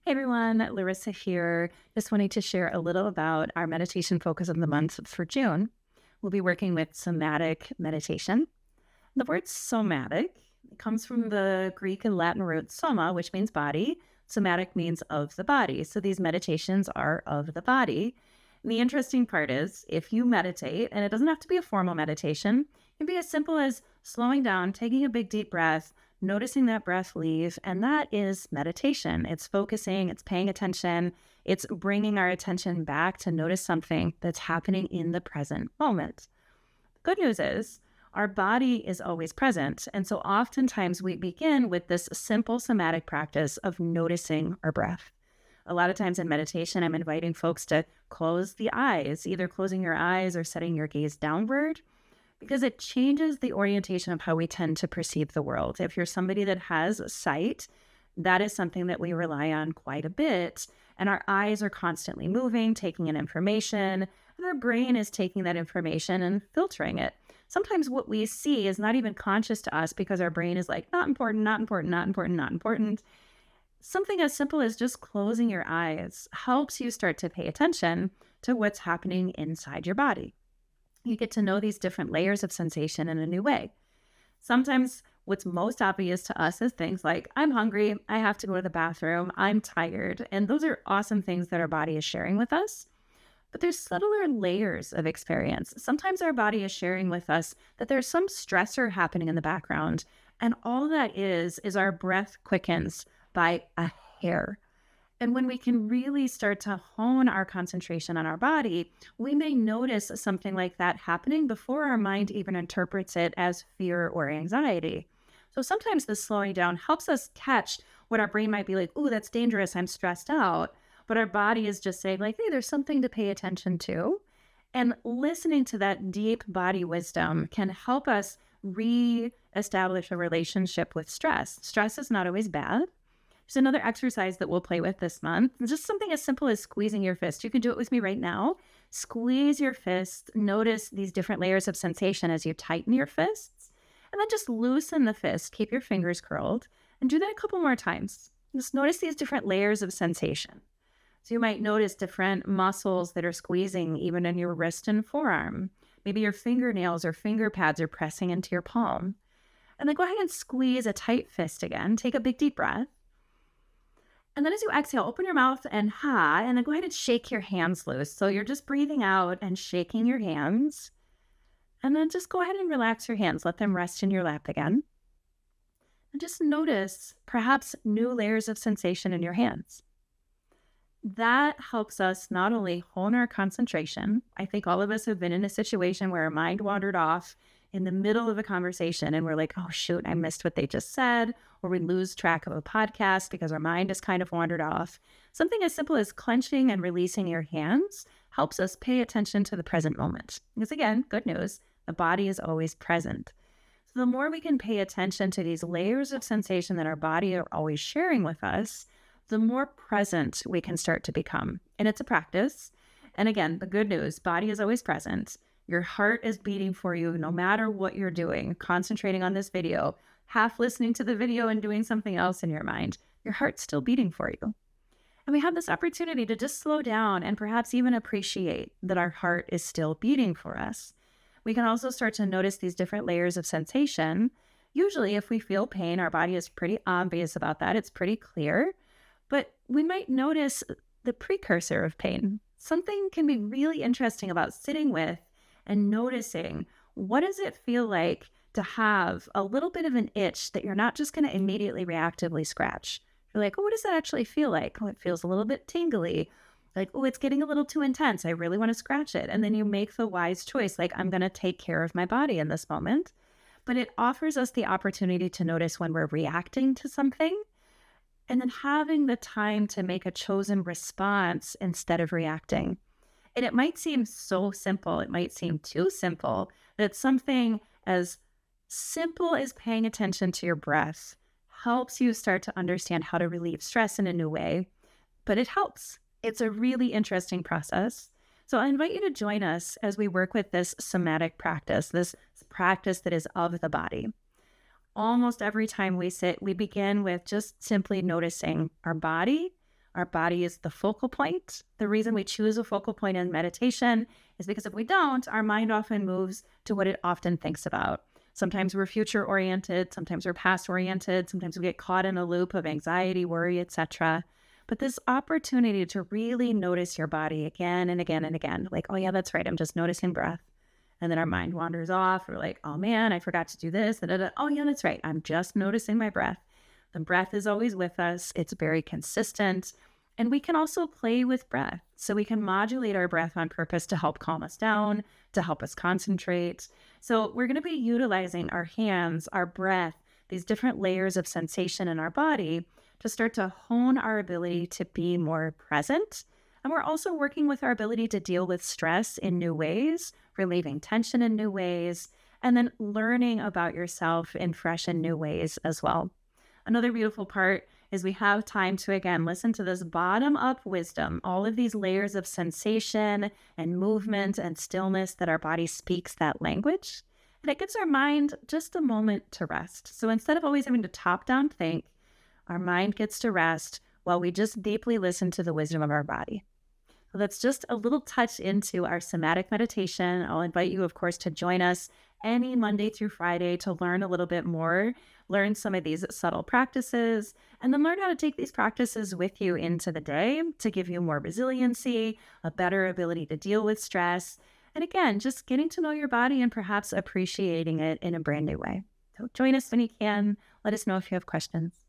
Hey everyone, Larissa here. Just wanting to share a little about our meditation focus of the month for June. We'll be working with somatic meditation. The word somatic comes from the Greek and Latin root soma, which means body. Somatic means of the body. So these meditations are of the body. And the interesting part is if you meditate, and it doesn't have to be a formal meditation, it can be as simple as slowing down, taking a big deep breath, noticing that breath leave, and that is meditation. It's focusing, it's paying attention, it's bringing our attention back to notice something that's happening in the present moment. The good news is our body is always present. And so oftentimes we begin with this simple somatic practice of noticing our breath. A lot of times in meditation, I'm inviting folks to close the eyes, either closing your eyes or setting your gaze downward, because it changes the orientation of how we tend to perceive the world. If you're somebody that has sight, that is something that we rely on quite a bit. And our eyes are constantly moving, taking in information, and our brain is taking that information and filtering it. Sometimes what we see is not even conscious to us because our brain is like, not important, not important, not important, not important. Something as simple as just closing your eyes helps you start to pay attention to what's happening inside your body. You get to know these different layers of sensation in a new way. Sometimes what's most obvious to us is things like, I'm hungry, I have to go to the bathroom, I'm tired. And those are awesome things that our body is sharing with us. But there's subtler layers of experience. Sometimes our body is sharing with us that there's some stressor happening in the background. And all that is our breath quickens by a hair. And when we can really start to hone our concentration on our body, we may notice something like that happening before our mind even interprets it as fear or anxiety. So sometimes the slowing down helps us catch what our brain might be like, ooh, that's dangerous, I'm stressed out. But our body is just saying like, hey, there's something to pay attention to. And listening to that deep body wisdom can help us re-establish a relationship with stress. Stress is not always bad. There's another exercise that we'll play with this month. Just something as simple as squeezing your fist. You can do it with me right now. Squeeze your fist. Notice these different layers of sensation as you tighten your fists. And then just loosen the fist. Keep your fingers curled. And do that a couple more times. Just notice these different layers of sensation. So you might notice different muscles that are squeezing even in your wrist and forearm. Maybe your fingernails or finger pads are pressing into your palm. And then go ahead and squeeze a tight fist again. Take a big deep breath. And then as you exhale, open your mouth and then go ahead and shake your hands loose. So you're just breathing out and shaking your hands. And then just go ahead and relax your hands. Let them rest in your lap again. And just notice perhaps new layers of sensation in your hands. That helps us not only hone our concentration. I think all of us have been in a situation where our mind wandered off in the middle of a conversation and we're like, oh shoot, I missed what they just said, or we lose track of a podcast because our mind has kind of wandered off. Something as simple as clenching and releasing your hands helps us pay attention to the present moment. Because again, good news, the body is always present. So the more we can pay attention to these layers of sensation that our body are always sharing with us, the more present we can start to become. And it's a practice. And again, the good news, body is always present. Your heart is beating for you no matter what you're doing, concentrating on this video, half listening to the video and doing something else in your mind. Your heart's still beating for you. And we have this opportunity to just slow down and perhaps even appreciate that our heart is still beating for us. We can also start to notice these different layers of sensation. Usually if we feel pain, our body is pretty obvious about that. It's pretty clear. But we might notice the precursor of pain. Something can be really interesting about sitting with and noticing, what does it feel like to have a little bit of an itch that you're not just going to immediately reactively scratch? You're like, oh, what does that actually feel like? Oh, it feels a little bit tingly. Like, oh, it's getting a little too intense. I really want to scratch it. And then you make the wise choice, like, I'm going to take care of my body in this moment. But it offers us the opportunity to notice when we're reacting to something and then having the time to make a chosen response instead of reacting. And it might seem so simple, it might seem too simple, that something as simple as paying attention to your breath helps you start to understand how to relieve stress in a new way. But it helps. It's a really interesting process. So I invite you to join us as we work with this somatic practice, this practice that is of the body. Almost every time we sit, we begin with just simply noticing our body, Our body is the focal point. The reason we choose a focal point in meditation is because if we don't, our mind often moves to what it often thinks about. Sometimes we're future oriented, sometimes we're past oriented, sometimes we get caught in a loop of anxiety, worry, etc. But this opportunity to really notice your body again and again and again, like, oh yeah, that's right, I'm just noticing breath. And then our mind wanders off. We're like, oh man, I forgot to do this. Oh yeah, that's right, I'm just noticing my breath. The breath is always with us. It's very consistent. And we can also play with breath. So we can modulate our breath on purpose to help calm us down, to help us concentrate. So we're going to be utilizing our hands, our breath, these different layers of sensation in our body to start to hone our ability to be more present. And we're also working with our ability to deal with stress in new ways, relieving tension in new ways, and then learning about yourself in fresh and new ways as well. Another beautiful part is we have time to, again, listen to this bottom-up wisdom, all of these layers of sensation and movement and stillness that our body speaks that language. And it gives our mind just a moment to rest. So instead of always having to top-down think, our mind gets to rest while we just deeply listen to the wisdom of our body. So that's just a little touch into our somatic meditation. I'll invite you, of course, to join us any Monday through Friday to learn a little bit more, learn some of these subtle practices, and then learn how to take these practices with you into the day to give you more resiliency, a better ability to deal with stress, and again, just getting to know your body and perhaps appreciating it in a brand new way. So join us when you can. Let us know if you have questions.